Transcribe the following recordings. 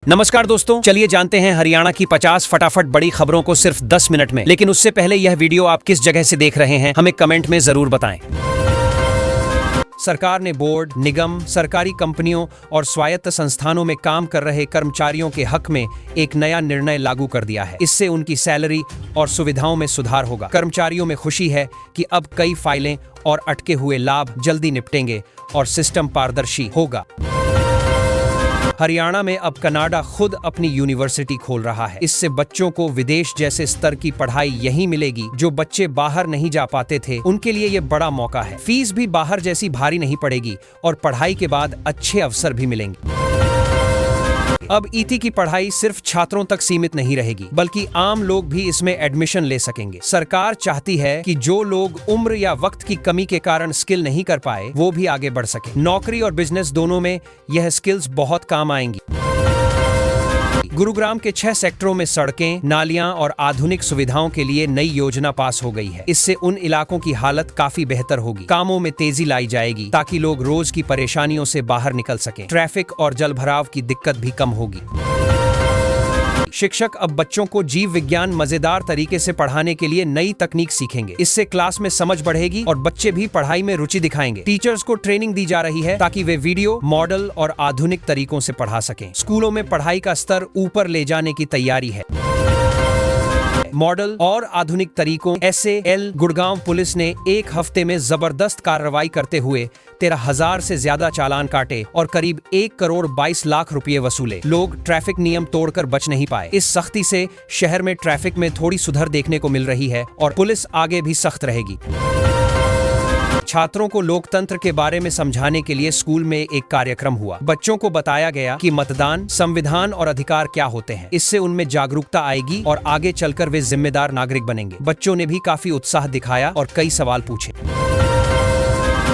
नमस्कार दोस्तों, चलिए जानते हैं हरियाणा की 50 फटाफट बड़ी खबरों को सिर्फ 10 मिनट में। लेकिन उससे पहले यह वीडियो आप किस जगह से देख रहे हैं हमें कमेंट में जरूर बताएं। सरकार ने बोर्ड, निगम, सरकारी कंपनियों और स्वायत्त संस्थानों में काम कर रहे कर्मचारियों के हक में एक नया निर्णय लागू कर दिया है। इससे उनकी सैलरी और सुविधाओं में सुधार होगा। कर्मचारियों में खुशी है कि अब कई फाइलें और अटके हुए लाभ जल्दी निपटेंगे और सिस्टम पारदर्शी होगा। हरियाणा में अब कनाडा खुद अपनी यूनिवर्सिटी खोल रहा है। इससे बच्चों को विदेश जैसे स्तर की पढ़ाई यहीं मिलेगी। जो बच्चे बाहर नहीं जा पाते थे उनके लिए ये बड़ा मौका है। फीस भी बाहर जैसी भारी नहीं पड़ेगी और पढ़ाई के बाद अच्छे अवसर भी मिलेंगे। अब ईटी की पढ़ाई सिर्फ छात्रों तक सीमित नहीं रहेगी, बल्कि आम लोग भी इसमें एडमिशन ले सकेंगे। सरकार चाहती है कि जो लोग उम्र या वक्त की कमी के कारण स्किल नहीं कर पाए वो भी आगे बढ़ सके। नौकरी और बिजनेस दोनों में यह स्किल्स बहुत काम आएंगी। गुरुग्राम के 6 सेक्टरों में सड़कें, नालियां और आधुनिक सुविधाओं के लिए नई योजना पास हो गई है। इससे उन इलाकों की हालत काफी बेहतर होगी। कामों में तेजी लाई जाएगी ताकि लोग रोज की परेशानियों से बाहर निकल सकें। ट्रैफिक और जलभराव की दिक्कत भी कम होगी। शिक्षक अब बच्चों को जीव विज्ञान मजेदार तरीके से पढ़ाने के लिए नई तकनीक सीखेंगे। इससे क्लास में समझ बढ़ेगी और बच्चे भी पढ़ाई में रुचि दिखाएंगे। टीचर्स को ट्रेनिंग दी जा रही है ताकि वे वीडियो, मॉडल और आधुनिक तरीकों से पढ़ा सकें। स्कूलों में पढ़ाई का स्तर ऊपर ले जाने की तैयारी है। मॉडल और आधुनिक तरीकों SAL गुड़गांव पुलिस ने एक हफ्ते में जबरदस्त कार्रवाई करते हुए 13,000 से ज्यादा चालान काटे और करीब 1 करोड़ 22 लाख रुपए वसूले। लोग ट्रैफिक नियम तोड़कर बच नहीं पाए। इस सख्ती से शहर में ट्रैफिक में थोड़ी सुधार देखने को मिल रही है और पुलिस आगे भी सख्त रहेगी। छात्रों को लोकतंत्र के बारे में समझाने के लिए स्कूल में एक कार्यक्रम हुआ। बच्चों को बताया गया कि मतदान, संविधान और अधिकार क्या होते हैं। इससे उनमें जागरूकता आएगी और आगे चलकर वे जिम्मेदार नागरिक बनेंगे। बच्चों ने भी काफी उत्साह दिखाया और कई सवाल पूछे।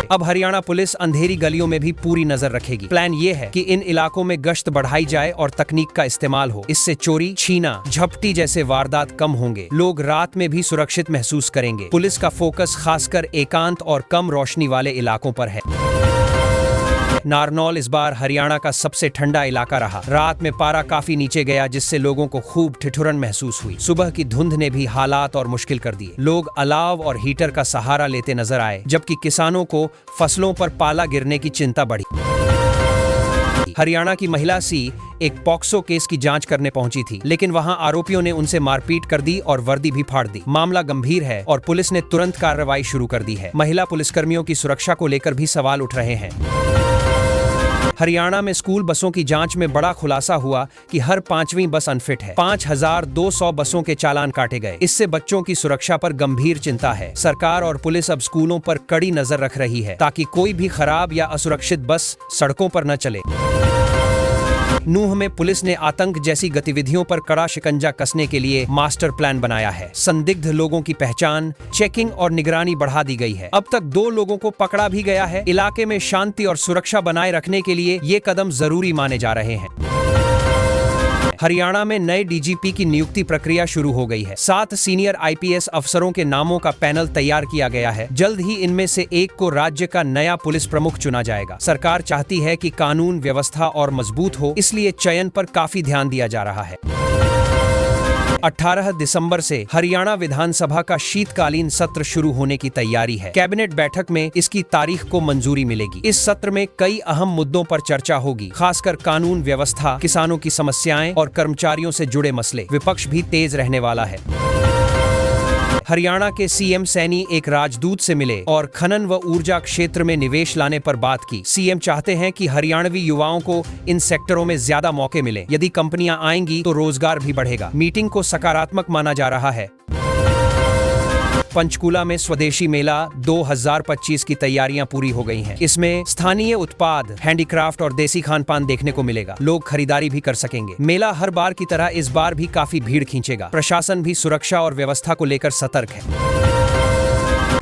अब हरियाणा पुलिस अंधेरी गलियों में भी पूरी नजर रखेगी। प्लान ये है कि इन इलाकों में गश्त बढ़ाई जाए और तकनीक का इस्तेमाल हो। इससे चोरी, छीना, झपटी जैसे वारदात कम होंगे। लोग रात में भी सुरक्षित महसूस करेंगे। पुलिस का फोकस खासकर एकांत और कम रोशनी वाले इलाकों पर है। नारनौल इस बार हरियाणा का सबसे ठंडा इलाका रहा। रात में पारा काफी नीचे गया जिससे लोगों को खूब ठिठुरन महसूस हुई। सुबह की धुंध ने भी हालात और मुश्किल कर दिए। लोग अलाव और हीटर का सहारा लेते नजर आए, जबकि किसानों को फसलों पर पाला गिरने की चिंता बढ़ी। हरियाणा की महिला सी एक पॉक्सो केस की जांच करने पहुंची थी, लेकिन वहां आरोपियों ने उनसे मारपीट कर दी और वर्दी भी फाड़ दी। मामला गंभीर है और पुलिस ने तुरंत कार्रवाई शुरू कर दी है। महिला पुलिसकर्मियों की सुरक्षा को लेकर भी सवाल उठ रहे हैं। हरियाणा में स्कूल बसों की जांच में बड़ा खुलासा हुआ कि हर 5वीं बस अनफिट है। 5,200 बसों के चालान काटे गए। इससे बच्चों की सुरक्षा पर गंभीर चिंता है। सरकार और पुलिस अब स्कूलों पर कड़ी नजर रख रही है ताकि कोई भी खराब या असुरक्षित बस सड़कों पर न चले। नूह में पुलिस ने आतंक जैसी गतिविधियों पर कड़ा शिकंजा कसने के लिए मास्टर प्लान बनाया है। संदिग्ध लोगों की पहचान, चेकिंग और निगरानी बढ़ा दी गई है। अब तक 2 लोगों को पकड़ा भी गया है। इलाके में शांति और सुरक्षा बनाए रखने के लिए ये कदम जरूरी माने जा रहे हैं। हरियाणा में नए DGP की नियुक्ति प्रक्रिया शुरू हो गई है। 7 सीनियर IPS अफसरों के नामों का पैनल तैयार किया गया है। जल्द ही इनमें से एक को राज्य का नया पुलिस प्रमुख चुना जाएगा। सरकार चाहती है कि कानून व्यवस्था और मजबूत हो, इसलिए चयन पर काफी ध्यान दिया जा रहा है। 18 दिसंबर से हरियाणा विधानसभा का शीतकालीन सत्र शुरू होने की तैयारी है। कैबिनेट बैठक में इसकी तारीख को मंजूरी मिलेगी। इस सत्र में कई अहम मुद्दों पर चर्चा होगी, खासकर कानून व्यवस्था, किसानों की समस्याएं और कर्मचारियों से जुड़े मसले। विपक्ष भी तेज रहने वाला है। हरियाणा के CM सैनी एक राजदूत से मिले और खनन व ऊर्जा क्षेत्र में निवेश लाने पर बात की। CM चाहते हैं कि हरियाणवी युवाओं को इन सेक्टरों में ज्यादा मौके मिले। यदि कंपनियां आएंगी तो रोजगार भी बढ़ेगा। मीटिंग को सकारात्मक माना जा रहा है। पंचकूला में स्वदेशी मेला 2025 की तैयारियां पूरी हो गई हैं। इसमें स्थानीय उत्पाद, हैंडीक्राफ्ट और देसी खान पान देखने को मिलेगा। लोग खरीदारी भी कर सकेंगे। मेला हर बार की तरह इस बार भी काफी भीड़ खींचेगा। प्रशासन भी सुरक्षा और व्यवस्था को लेकर सतर्क है।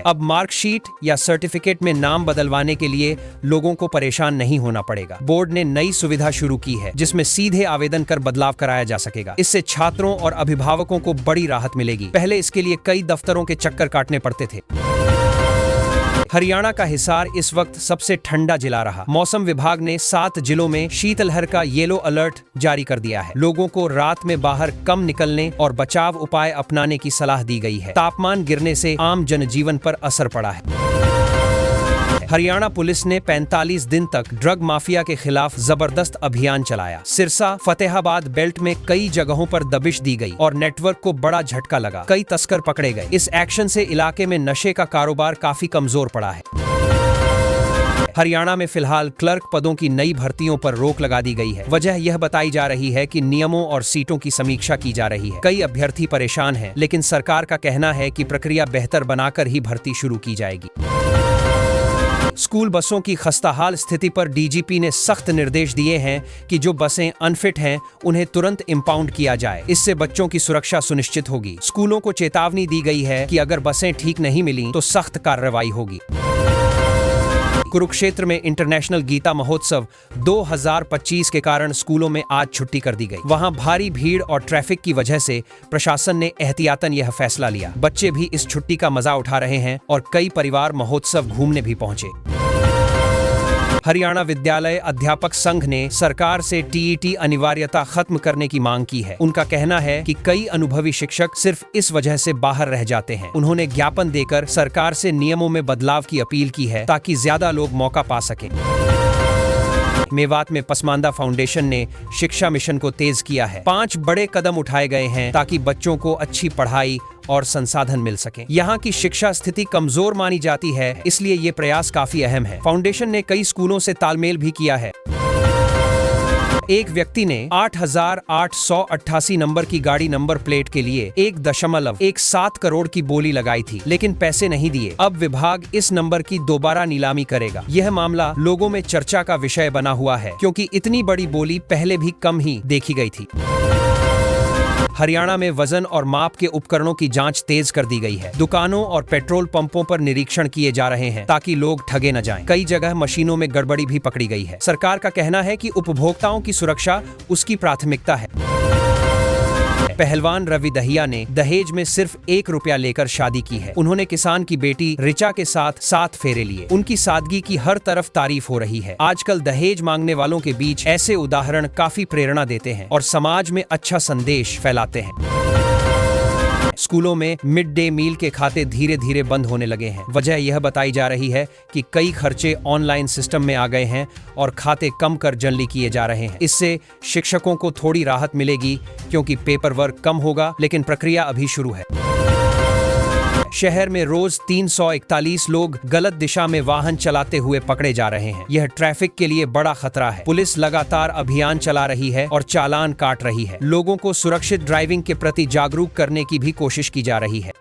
अब मार्कशीट या सर्टिफिकेट में नाम बदलवाने के लिए लोगों को परेशान नहीं होना पड़ेगा। बोर्ड ने नई सुविधा शुरू की है जिसमें सीधे आवेदन कर बदलाव कराया जा सकेगा। इससे छात्रों और अभिभावकों को बड़ी राहत मिलेगी। पहले इसके लिए कई दफ्तरों के चक्कर काटने पड़ते थे। हरियाणा का हिसार इस वक्त सबसे ठंडा जिला रहा। मौसम विभाग ने 7 जिलों में शीतलहर का येलो अलर्ट जारी कर दिया है। लोगों को रात में बाहर कम निकलने और बचाव उपाय अपनाने की सलाह दी गई है। तापमान गिरने से आम जनजीवन पर असर पड़ा है। हरियाणा पुलिस ने 45 दिन तक ड्रग माफिया के खिलाफ जबरदस्त अभियान चलाया। सिरसा फतेहाबाद बेल्ट में कई जगहों पर दबिश दी गई और नेटवर्क को बड़ा झटका लगा। कई तस्कर पकड़े गए। इस एक्शन से इलाके में नशे का कारोबार काफी कमजोर पड़ा है। हरियाणा में फिलहाल क्लर्क पदों की नई भर्तियों पर रोक लगा दी गई है। वजह यह बताई जा रही है कि नियमों और सीटों की समीक्षा की जा रही है। कई अभ्यर्थी परेशान हैं, लेकिन सरकार का कहना है कि प्रक्रिया बेहतर बनाकर ही भर्ती शुरू की जाएगी। स्कूल बसों की खस्ताहाल स्थिति पर डीजीपी ने सख्त निर्देश दिए हैं कि जो बसें अनफिट हैं उन्हें तुरंत इंपाउंड किया जाए। इससे बच्चों की सुरक्षा सुनिश्चित होगी। स्कूलों को चेतावनी दी गई है कि अगर बसें ठीक नहीं मिली तो सख्त कार्रवाई होगी। कुरुक्षेत्र में इंटरनेशनल गीता महोत्सव 2025 के कारण स्कूलों में आज छुट्टी कर दी गई। वहां भारी भीड़ और ट्रैफिक की वजह से प्रशासन ने एहतियातन यह फैसला लिया। बच्चे भी इस छुट्टी का मजा उठा रहे हैं और कई परिवार महोत्सव घूमने भी पहुंचे। हरियाणा विद्यालय अध्यापक संघ ने सरकार से टीईटी अनिवार्यता खत्म करने की मांग की है। उनका कहना है कि कई अनुभवी शिक्षक सिर्फ इस वजह से बाहर रह जाते हैं। उन्होंने ज्ञापन देकर सरकार से नियमों में बदलाव की अपील की है ताकि ज्यादा लोग मौका पा सकें। मेवात में पसमानदा फाउंडेशन ने शिक्षा मिशन को तेज किया है। 5 बड़े कदम उठाए गए हैं ताकि बच्चों को अच्छी पढ़ाई और संसाधन मिल सके। यहाँ की शिक्षा स्थिति कमजोर मानी जाती है, इसलिए ये प्रयास काफी अहम है। फाउंडेशन ने कई स्कूलों से तालमेल भी किया है। एक व्यक्ति ने 8,888 नंबर की गाड़ी नंबर प्लेट के लिए 1.17 करोड़ की बोली लगाई थी, लेकिन पैसे नहीं दिए। अब विभाग इस नंबर की दोबारा नीलामी करेगा। यह मामला लोगों में चर्चा का विषय बना हुआ है, क्योंकि इतनी बड़ी बोली पहले भी कम ही देखी गई थी। हरियाणा में वजन और माप के उपकरणों की जांच तेज कर दी गई है। दुकानों और पेट्रोल पंपों पर निरीक्षण किए जा रहे हैं ताकि लोग ठगे न जाएं। कई जगह मशीनों में गड़बड़ी भी पकड़ी गई है। सरकार का कहना है कि उपभोक्ताओं की सुरक्षा उसकी प्राथमिकता है। पहलवान रवि दहिया ने दहेज में सिर्फ 1 रुपया लेकर शादी की है। उन्होंने किसान की बेटी रिचा के साथ 7 फेरे लिए। उनकी सादगी की हर तरफ तारीफ हो रही है। आजकल दहेज मांगने वालों के बीच ऐसे उदाहरण काफी प्रेरणा देते हैं और समाज में अच्छा संदेश फैलाते हैं। स्कूलों में मिड डे मील के खाते धीरे धीरे बंद होने लगे हैं। वजह यह बताई जा रही है कि कई खर्चे ऑनलाइन सिस्टम में आ गए हैं और खाते कम कर जनली किए जा रहे हैं। इससे शिक्षकों को थोड़ी राहत मिलेगी, क्योंकि पेपर वर्क कम होगा, लेकिन प्रक्रिया अभी शुरू है। शहर में रोज 341 लोग गलत दिशा में वाहन चलाते हुए पकड़े जा रहे हैं। यह ट्रैफिक के लिए बड़ा खतरा है। पुलिस लगातार अभियान चला रही है और चालान काट रही है। लोगों को सुरक्षित ड्राइविंग के प्रति जागरूक करने की भी कोशिश की जा रही है।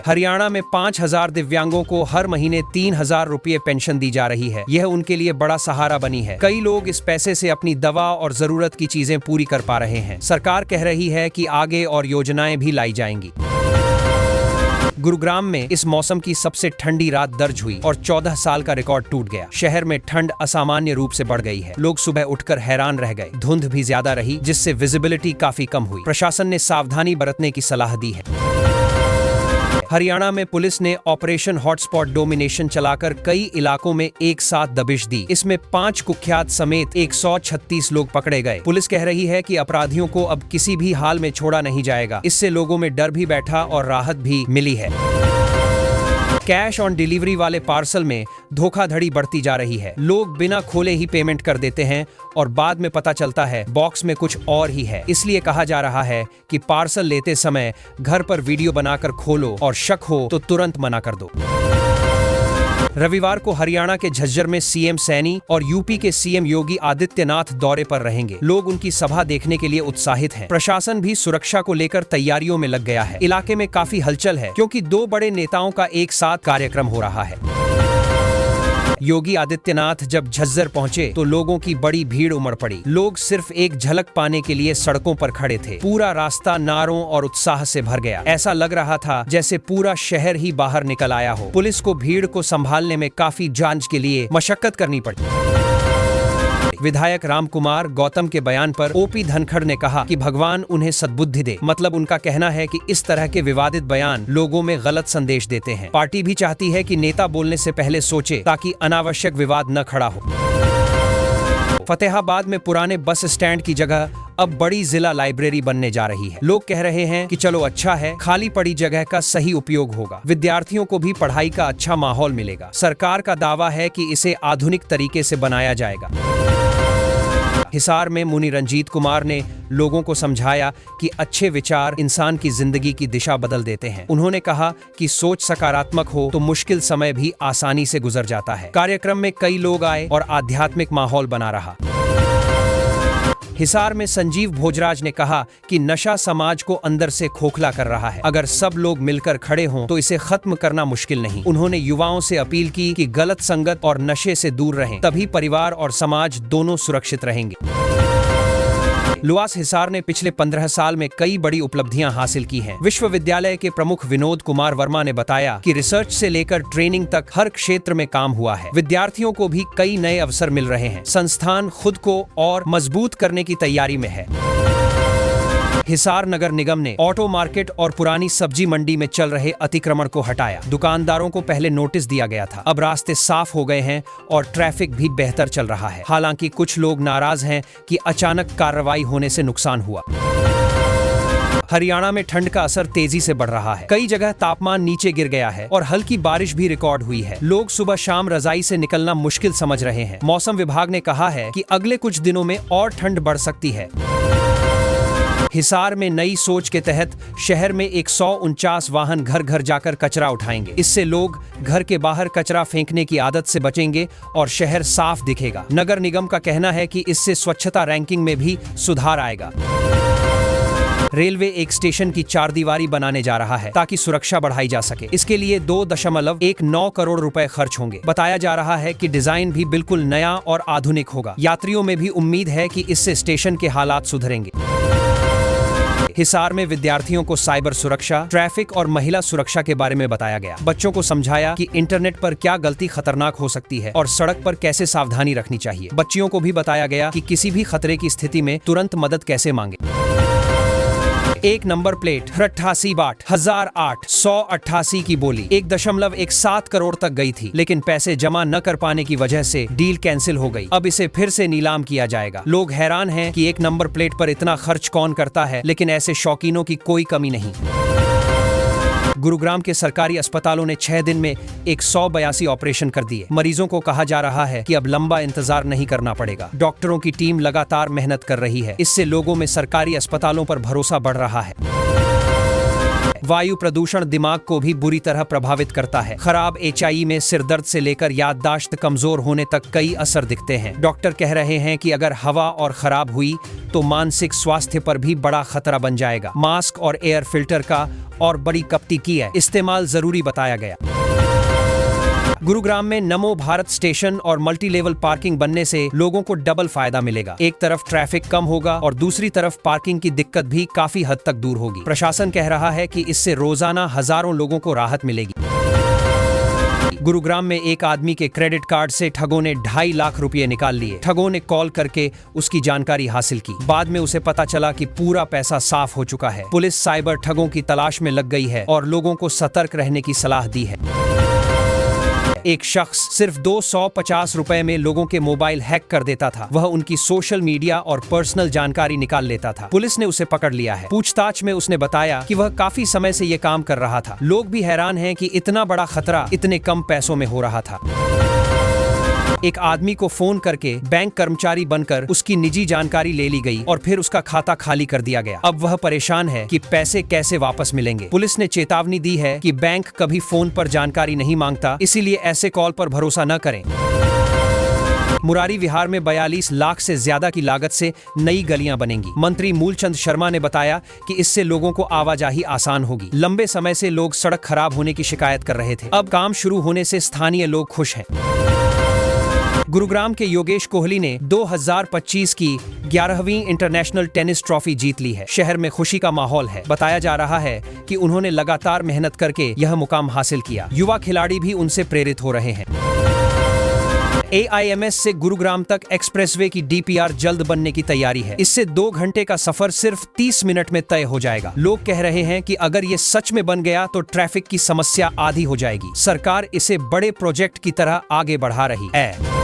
हरियाणा में 5,000 दिव्यांगों को हर महीने 3,000 रुपये पेंशन दी जा रही है। यह उनके लिए बड़ा सहारा बनी है। कई लोग इस पैसे से अपनी दवा और जरूरत की चीजें पूरी कर पा रहे हैं। सरकार कह रही है कि आगे और योजनाएं भी लाई जाएंगी। गुरुग्राम में इस मौसम की सबसे ठंडी रात दर्ज हुई और 14 साल का रिकॉर्ड टूट गया। शहर में ठंड असामान्य रूप से बढ़ गई है। लोग सुबह उठकर हैरान रह गए। धुंध भी ज्यादा रही, जिससे विजिबिलिटी काफी कम हुई। प्रशासन ने सावधानी बरतने की सलाह दी है। हरियाणा में पुलिस ने ऑपरेशन हॉटस्पॉट डोमिनेशन चलाकर कई इलाकों में एक साथ दबिश दी। इसमें 5 कुख्यात समेत 136 लोग पकड़े गए। पुलिस कह रही है कि अपराधियों को अब किसी भी हाल में छोड़ा नहीं जाएगा। इससे लोगों में डर भी बैठा और राहत भी मिली है। कैश ऑन डिलीवरी वाले पार्सल में धोखाधड़ी बढ़ती जा रही है। लोग बिना खोले ही पेमेंट कर देते हैं और बाद में पता चलता है बॉक्स में कुछ और ही है। इसलिए कहा जा रहा है कि पार्सल लेते समय घर पर वीडियो बनाकर खोलो और शक हो तो तुरंत मना कर दो। रविवार को हरियाणा के झज्जर में सीएम सैनी और यूपी के सीएम योगी आदित्यनाथ दौरे पर रहेंगे। लोग उनकी सभा देखने के लिए उत्साहित हैं। प्रशासन भी सुरक्षा को लेकर तैयारियों में लग गया है। इलाके में काफी हलचल है, क्योंकि 2 बड़े नेताओं का एक साथ कार्यक्रम हो रहा है। योगी आदित्यनाथ जब झज्जर पहुंचे तो लोगों की बड़ी भीड़ उमड़ पड़ी। लोग सिर्फ एक झलक पाने के लिए सड़कों पर खड़े थे। पूरा रास्ता नारों और उत्साह से भर गया। ऐसा लग रहा था जैसे पूरा शहर ही बाहर निकल आया हो। पुलिस को भीड़ को संभालने में काफी जांच के लिए मशक्कत करनी पड़ी। विधायक रामकुमार गौतम के बयान पर ओपी धनखड़ ने कहा कि भगवान उन्हें सद्बुद्धि दे। मतलब उनका कहना है कि इस तरह के विवादित बयान लोगों में गलत संदेश देते हैं। पार्टी भी चाहती है कि नेता बोलने से पहले सोचे ताकि अनावश्यक विवाद न खड़ा हो। फतेहाबाद में पुराने बस स्टैंड की जगह अब बड़ी जिला लाइब्रेरी बनने जा रही है। लोग कह रहे हैं कि चलो अच्छा है, खाली पड़ी जगह का सही उपयोग होगा, विद्यार्थियों को भी पढ़ाई का अच्छा माहौल मिलेगा। सरकार का दावा है कि इसे आधुनिक तरीके से बनाया जाएगा। हिसार में मुनि रंजीत कुमार ने लोगों को समझाया कि अच्छे विचार इंसान की जिंदगी की दिशा बदल देते हैं। उन्होंने कहा कि सोच सकारात्मक हो तो मुश्किल समय भी आसानी से गुजर जाता है। कार्यक्रम में कई लोग आए और आध्यात्मिक माहौल बना रहा। हिसार में संजीव भोजराज ने कहा कि नशा समाज को अंदर से खोखला कर रहा है। अगर सब लोग मिलकर खड़े हों तो इसे खत्म करना मुश्किल नहीं। उन्होंने युवाओं से अपील की कि गलत संगत और नशे से दूर रहें, तभी परिवार और समाज दोनों सुरक्षित रहेंगे। लुआस हिसार ने पिछले 15 साल में कई बड़ी उपलब्धियां हासिल की हैं। विश्वविद्यालय के प्रमुख विनोद कुमार वर्मा ने बताया कि रिसर्च से लेकर ट्रेनिंग तक हर क्षेत्र में काम हुआ है। विद्यार्थियों को भी कई नए अवसर मिल रहे हैं। संस्थान खुद को और मजबूत करने की तैयारी में है। हिसार नगर निगम ने ऑटो मार्केट और पुरानी सब्जी मंडी में चल रहे अतिक्रमण को हटाया। दुकानदारों को पहले नोटिस दिया गया था। अब रास्ते साफ हो गए हैं और ट्रैफिक भी बेहतर चल रहा है। हालांकि कुछ लोग नाराज हैं कि अचानक कार्रवाई होने से नुकसान हुआ। हरियाणा में ठंड का असर तेजी से बढ़ रहा है। कई जगह तापमान नीचे गिर गया है और हल्की बारिश भी रिकॉर्ड हुई है। लोग सुबह शाम रजाई से निकलना मुश्किल समझ रहे हैं। मौसम विभाग ने कहा है कि अगले कुछ दिनों में और ठंड बढ़ सकती है। हिसार में नई सोच के तहत शहर में 149 वाहन घर घर जाकर कचरा उठाएंगे। इससे लोग घर के बाहर कचरा फेंकने की आदत से बचेंगे और शहर साफ दिखेगा। नगर निगम का कहना है कि इससे स्वच्छता रैंकिंग में भी सुधार आएगा। रेलवे एक स्टेशन की चारदीवारी बनाने जा रहा है ताकि सुरक्षा बढ़ाई जा सके। इसके लिए 2.19 करोड़ रुपए खर्च होंगे। बताया जा रहा है कि डिजाइन भी बिल्कुल नया और आधुनिक होगा। यात्रियों में भी उम्मीद है कि इससे स्टेशन के हालात सुधरेंगे। हिसार में विद्यार्थियों को साइबर सुरक्षा, ट्रैफिक और महिला सुरक्षा के बारे में बताया गया। बच्चों को समझाया कि इंटरनेट पर क्या गलती खतरनाक हो सकती है और सड़क पर कैसे सावधानी रखनी चाहिए। बच्चियों को भी बताया गया कि किसी भी खतरे की स्थिति में तुरंत मदद कैसे मांगे। एक नंबर प्लेट 88 बाट 1008 की बोली 1.17 करोड़ तक गई थी, लेकिन पैसे जमा न कर पाने की वजह से डील कैंसिल हो गई। अब इसे फिर से नीलाम किया जाएगा। लोग हैरान हैं कि एक नंबर प्लेट पर इतना खर्च कौन करता है, लेकिन ऐसे शौकीनों की कोई कमी नहीं। गुरुग्राम के सरकारी अस्पतालों ने 6 दिन में 182 ऑपरेशन कर दिए। मरीजों को कहा जा रहा है कि अब लंबा इंतजार नहीं करना पड़ेगा। डॉक्टरों की टीम लगातार मेहनत कर रही है। इससे लोगों में सरकारी अस्पतालों पर भरोसा बढ़ रहा है। वायु प्रदूषण दिमाग को भी बुरी तरह प्रभावित करता है। खराब एचआई में सिरदर्द से लेकर याददाश्त कमजोर होने तक कई असर दिखते हैं। डॉक्टर कह रहे हैं कि अगर हवा और खराब हुई तो मानसिक स्वास्थ्य पर भी बड़ा खतरा बन जाएगा। मास्क और एयर फिल्टर का और बड़ी कपटी की है इस्तेमाल जरूरी बताया गया। गुरुग्राम में नमो भारत स्टेशन और मल्टी लेवल पार्किंग बनने से लोगों को डबल फायदा मिलेगा। एक तरफ ट्रैफिक कम होगा और दूसरी तरफ पार्किंग की दिक्कत भी काफी हद तक दूर होगी। प्रशासन कह रहा है कि इससे रोजाना हजारों लोगों को राहत मिलेगी। गुरुग्राम में एक आदमी के क्रेडिट कार्ड से ठगों ने 2.5 लाख रुपए निकाल लिए। ठगों ने कॉल करके उसकी जानकारी हासिल की। बाद में उसे पता चला कि पूरा पैसा साफ हो चुका है। पुलिस साइबर ठगों की तलाश में लग गई है और लोगों को सतर्क रहने की सलाह दी है। एक शख्स सिर्फ 250 रुपए में लोगों के मोबाइल हैक कर देता था। वह उनकी सोशल मीडिया और पर्सनल जानकारी निकाल लेता था। पुलिस ने उसे पकड़ लिया है। पूछताछ में उसने बताया कि वह काफी समय से ये काम कर रहा था। लोग भी हैरान हैं कि इतना बड़ा खतरा इतने कम पैसों में हो रहा था। एक आदमी को फोन करके बैंक कर्मचारी बनकर उसकी निजी जानकारी ले ली गई और फिर उसका खाता खाली कर दिया गया। अब वह परेशान है कि पैसे कैसे वापस मिलेंगे। पुलिस ने चेतावनी दी है कि बैंक कभी फोन पर जानकारी नहीं मांगता, इसीलिए ऐसे कॉल पर भरोसा न करें। मुरारी विहार में 42 लाख से ज्यादा की लागत से नई गलियां बनेंगी। मंत्री मूलचंद शर्मा ने बताया कि इससे लोगों को आवाजाही आसान होगी। लंबे समय से लोग सड़क खराब होने की शिकायत कर रहे थे। अब काम शुरू होने से स्थानीय लोग खुश हैं। गुरुग्राम के योगेश कोहली ने 2025 की 11वीं इंटरनेशनल टेनिस ट्रॉफी जीत ली है। शहर में खुशी का माहौल है। बताया जा रहा है कि उन्होंने लगातार मेहनत करके यह मुकाम हासिल किया। युवा खिलाड़ी भी उनसे प्रेरित हो रहे हैं। AIMS से गुरुग्राम तक एक्सप्रेसवे की DPR जल्द बनने की तैयारी है। इससे 2 घंटे का सफर सिर्फ 30 मिनट में तय हो जाएगा। लोग कह रहे हैं कि अगर ये सच में बन गया तो ट्रैफिक की समस्या आधी हो जाएगी। सरकार इसे बड़े प्रोजेक्ट की तरह आगे बढ़ा रही है।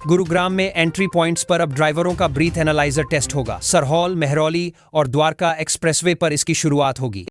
गुरुग्राम में एंट्री पॉइंट्स पर अब ड्राइवरों का ब्रीथ एनालाइजर टेस्ट होगा। सरहौल, मेहरौली और द्वारका एक्सप्रेसवे पर इसकी शुरुआत होगी।